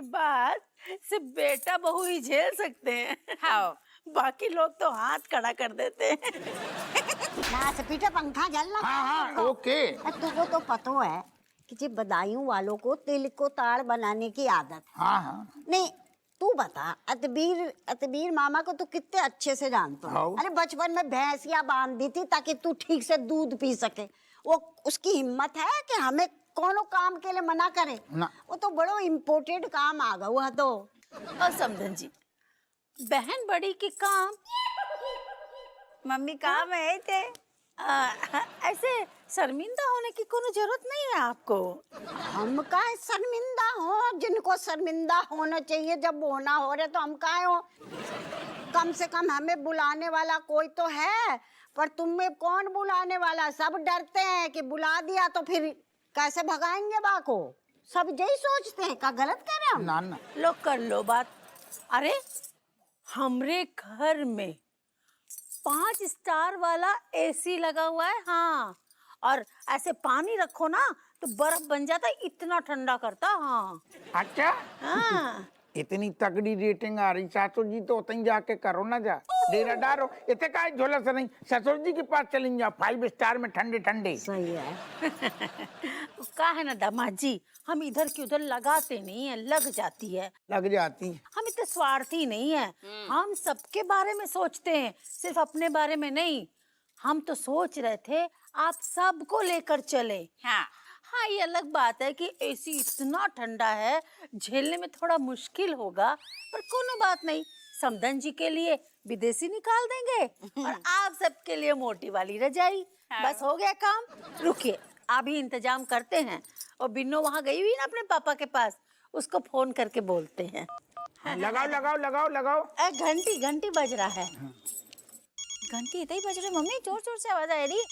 बात सिर्फ बेटा बहू ही झेल सकते हैं। हाँ, बाकी लोग तो हाथ खड़ा कर देते हैं। ना से पीछे पंखा चल रहा। हाँ ओके। तुमको तो पता है कि जी बदायूं वालों को तिल को ताड़ बनाने की आदत। हाँ। नहीं तू बता, अतबीर मामा को तू कितने अच्छे से जानता है। अरे बचपन में भैंसिया बांध दी थी ताकि तू ठीक से दूध पी सके। वो उसकी हिम्मत है कि हमें कोनो काम के लिए मना करे ना। वो तो बड़ो इम्पोर्टेंट काम आ गया हुआ। तो और समझन जी, बहन बड़ी की काम मम्मी काम है थे। ऐसे शर्मिंदा होने की कोनो जरूरत नहीं है आपको। हम काहे शर्मिंदा हो? जिनको शर्मिंदा होना चाहिए जब होना हो रहे तो हम काहे हो? कम से कम हमें बुलाने वाला कोई तो है। पर तुम्हें कौन बुलाने वाला? सब डरते हैं कि बुला दिया तो फिर कैसे भगाएंगे बाको। सब यही सोचते हैं। का गलत कह रहे हम? ना लो कर लो बात। अरे हमरे घर में 5 स्टार वाला एसी लगा हुआ है। हाँ, और ऐसे पानी रखो ना तो बर्फ बन जाता, इतना ठंडा करता। हाँ अच्छा। हाँ। इतनी तगड़ी रेटिंग आ रही, ससुर जी तो उतनी जाके करो ना, जा डेरा डारो। इतने का झोला से नहीं, ससुर जी के पास चलें जाओ, 5 स्टार में ठंडे ठंडे। सही है। का है ना दामाद जी, हम इधर की उधर लगाते नहीं है, लग जाती है। लग जाती। हम इतने स्वार्थी नहीं है। हम सबके बारे में सोचते हैं, सिर्फ अपने बारे में नहीं। हम तो सोच रहे थे आप सबको लेकर चले। हाँ, ये अलग बात है कि एसी इतना ठंडा है, झेलने में थोड़ा मुश्किल होगा, पर कोनो बात नहीं। समधन जी के लिए विदेशी निकाल देंगे और आप सबके लिए मोटी वाली रजाई। बस हो गया काम। रुकिए, अभी इंतजाम करते हैं। और बिन्नो वहाँ गई हुई ना अपने पापा के पास, उसको फोन करके बोलते हैं। लगाओ लगाओ लगाओ लगाओ। घंटी बज रहा है। घंटी इतनी बज रही मम्मी, जोर जोर से आवाज आ रही।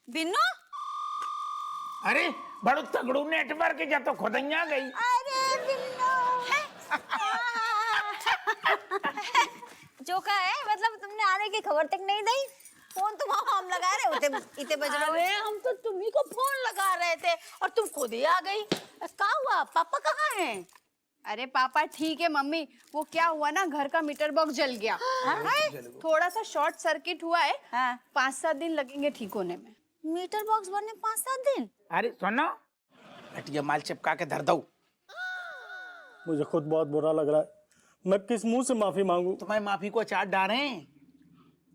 बिन्नो, अरे बड़ो तगड़ू नेटवर्क जा तो खुदैया गई। अरे बिन्नो जो का है, मतलब तुमने आने की खबर तक नहीं दी। फोन तो हम लगा रहे होते, इतने बज रहे। अरे हम तो तुम्ही को फोन लगा रहे थे और तुम खुद ही आ गई। क्या हुआ? पापा कहाँ हैं? अरे पापा ठीक है मम्मी, वो क्या हुआ ना, घर का मीटर बॉक्स जल गया। थोड़ा सा शॉर्ट सर्किट हुआ है। 5-7 दिन लगेंगे ठीक होने में। मीटर बॉक्स बनने 5-7 दिन? अरे सुनो, हटिया माल चिपका के धर दो। मुझे खुद बहुत बुरा लग रहा है। मैं किस मुंह से माफी मांगू? तुम्हें माफी को चाट डाले,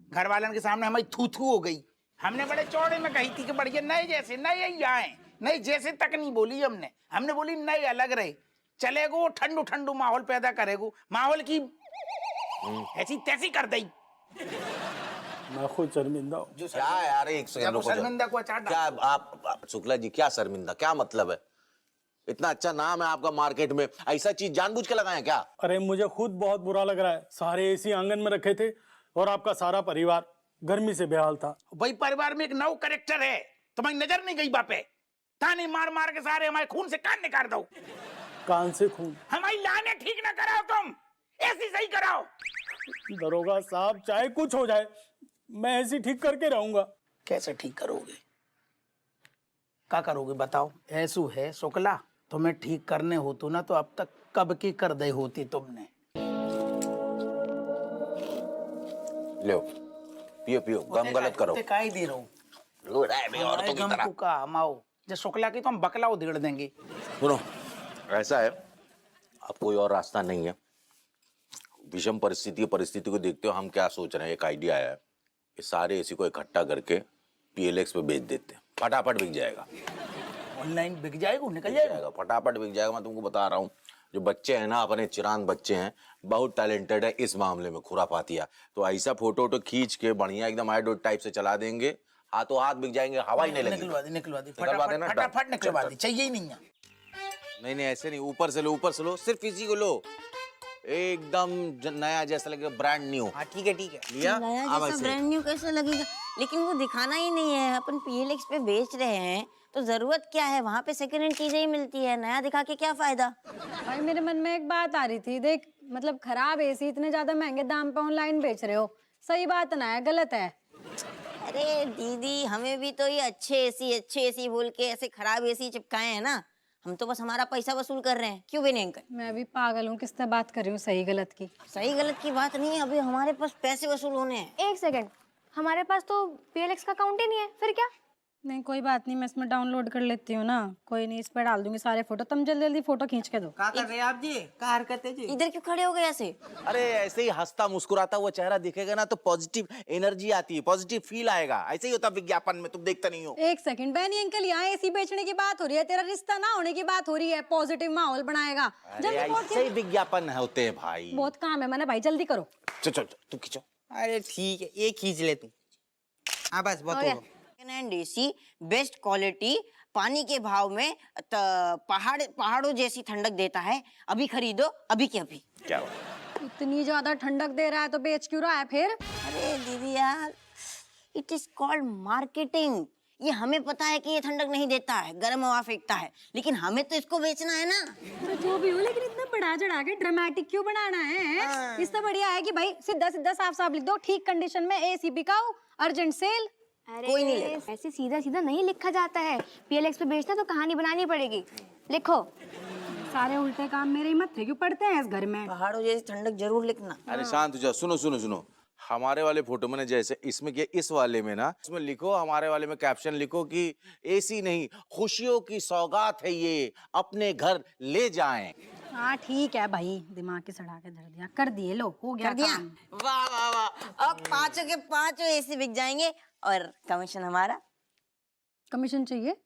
घर वालन के सामने हमारी थू थू हो गई। हमने बड़े चौड़े में कही थी कि बढ़िया नए जैसे नए ही आए, नए जैसे तक नहीं बोली हमने बोली नए अलग रहे। चलेगो ठंडू ठंडू माहौल पैदा करेगो, माहौल की ऐसी तैसी कर दी। मैं खुद शर्मिंदा हूँ। क्या यार, एक सेकंड रुको। शर्मिंदा को अचार क्या आप शुक्ला जी, क्या शर्मिंदा, क्या मतलब है? इतना अच्छा नाम है आपका मार्केट में, ऐसा चीज जानबूझ के लगाए क्या? अरे मुझे खुद बहुत बुरा लग रहा है। सारे एसी आंगन में रखे थे और आपका सारा परिवार गर्मी से बेहाल था। भाई परिवार में एक नव कैरेक्टर है, तुम्हारी नजर नहीं गई बापे? ताने मार मार के सारे हमारे खून से कान निकाल दो। कान से खून? हमारी लाने ठीक ना कराओ, तुम ऐसी सही कराओ। दरोगा साहब, चाहे कुछ हो जाए, मैं ऐसी ठीक करके रहूंगा। कैसे ठीक करोगे? क्या करोगे बताओ? ऐसू है शुक्ला, तुम्हें ठीक करने हो तो ना तो अब तक कब की कर दे होती तुमने। लो पियो पियो, गम गलत करो। काई दे रहो लो रहा है औरतों की तरह। का हमाओ जो शुक्ला की तो हम बकला उधेड़ देंगे। सुनो, ऐसा है, अब कोई और रास्ता नहीं है। विषम परिस्थिति को देखते हो हम क्या सोच रहे हैं, एक आइडिया आया है। इस सारे एसी को इकट्ठा करके PLX पे बेच देते हैं, फटाफट बिक जाएगा। ऑनलाइन बिक जाएगा, निकल जाएगा, फटाफट बिक जाएगा। मैं तुमको बता रहा हूँ, जो बच्चे हैं ना, अपने चिरान बच्चे हैं, बहुत टैलेंटेड है इस मामले में, खुरापातिया। तो ऐसा फोटो खींच के बढ़िया एकदम आइडोट टाइप से चला देंगे, हाथों हाथ बिक जाएंगे, हवा ही नहीं लगेगी। निकलवा दी फटाफट निकलवा दी, चाहिए ही नहीं है। नहीं ऐसे नहीं, ऊपर से लो, सिर्फ इसी को लो, एकदम नया जैसा लगेगा, ब्रांड न्यू। हाँ ठीक है लिया। नया जैसा ब्रांड न्यू कैसे लगेगा? लेकिन वो दिखाना ही नहीं है, अपन PLX पे बेच रहे हैं तो जरूरत क्या है? वहाँ पे सेकंड हैंड चीजें ही मिलती है, नया दिखा के क्या फायदा? भाई मेरे मन में एक बात आ रही थी, देख मतलब खराब एसी इतने ज्यादा महंगे दाम पे ऑनलाइन बेच रहे हो, सही बात ना है, गलत है। अरे दीदी, हमें भी तो ये अच्छे एसी बोल के ऐसे खराब एसी चिपकाए हैं ना। हम तो बस हमारा पैसा वसूल कर रहे हैं, क्यों भी नहीं अंकल? मैं भी पागल हूँ, किससे बात कर रही हूँ सही गलत की। सही गलत की बात नहीं है, अभी हमारे पास पैसे वसूल होने हैं। एक सेकंड, हमारे पास तो PLX का अकाउंट ही नहीं है, फिर क्या? नहीं कोई बात नहीं, मैं इसमें डाउनलोड कर लेती हूँ ना, कोई नहीं, इस पर डाल दूंगी सारे फोटो। तुम जल्दी जल्दी फोटो खींच के दो। क्या कर रहे हैं आप जी? क्या हरकत है जी? इधर क्यों खड़े हो गए ऐसे? अरे ऐसे ही हंसता मुस्कुराता हुआ चेहरा दिखेगा ना तो पॉजिटिव एनर्जी आती है, पॉजिटिव फील आएगा। ऐसे ही होता विज्ञापन में, तुम देखते नहीं हो। एक सेकंड बहनी अंकल, यहाँ एसी बेचने की बात हो रही है, तेरा रिश्ता ना होने की बात हो रही है। पॉजिटिव माहौल बनाएगा। अरे ऐसे ही विज्ञापन होते हैं भाई। बहुत काम है मैंने भाई, जल्दी करो। चल चल तुम खींचो। अरे ठीक है, एक खींच ले तू। हाँ बस बहुत हो। एसी बेस्ट क्वालिटी, पानी के भाव में पहाड़ों जैसी ठंडक देता है। अभी खरीदो, अभी के अभी। क्या बात? इतनी ज्यादा ठंडक दे रहा है तो बेच क्यों रहा है फिर? अरे दीदी यार, इट इज कॉल्ड मार्केटिंग। ये हमें पता है कि ये ठंडक नहीं देता है, गर्म हवा फेंकता है, लेकिन हमें तो इसको बेचना है ना। तो जो भी हो, लेकिन इतना बढ़ा चढ़ा के ड्रामेटिक क्यों बनाना है? इससे बढ़िया है कि भाई सीधा सीधा साफ साफ लिख दो, ठीक कंडीशन में एसी बिकाओ, अर्जेंट सेल। अरे कोई नहीं लेगा। ऐसे सीधा सीधा नहीं लिखा जाता है, PLX पे बेचना तो कहानी बनानी पड़ेगी। लिखो। सारे उल्टे काम मेरे ही मत्थे क्यों पड़ते हैं इस घर में? पहाड़ों जैसी ठंडक जरूर लिखना। अरे शांत हो जाओ, सुनो सुनो सुनो। हमारे वाले फोटो में ना, जैसे इसमें क्या, इस वाले में ना, इसमें लिखो, हमारे वाले में कैप्शन लिखो कि एसी नहीं, खुशियों की सौगात है ये, अपने घर ले जाएं। हाँ ठीक है भाई, दिमाग की सड़ा के धर दिया, कर दिए, लो हो गया कर दिया? काम। वाह वाह वाह, अब पांचों के पांचों एसी बिक जाएंगे और कमीशन हमारा। कमीशन चाहिए?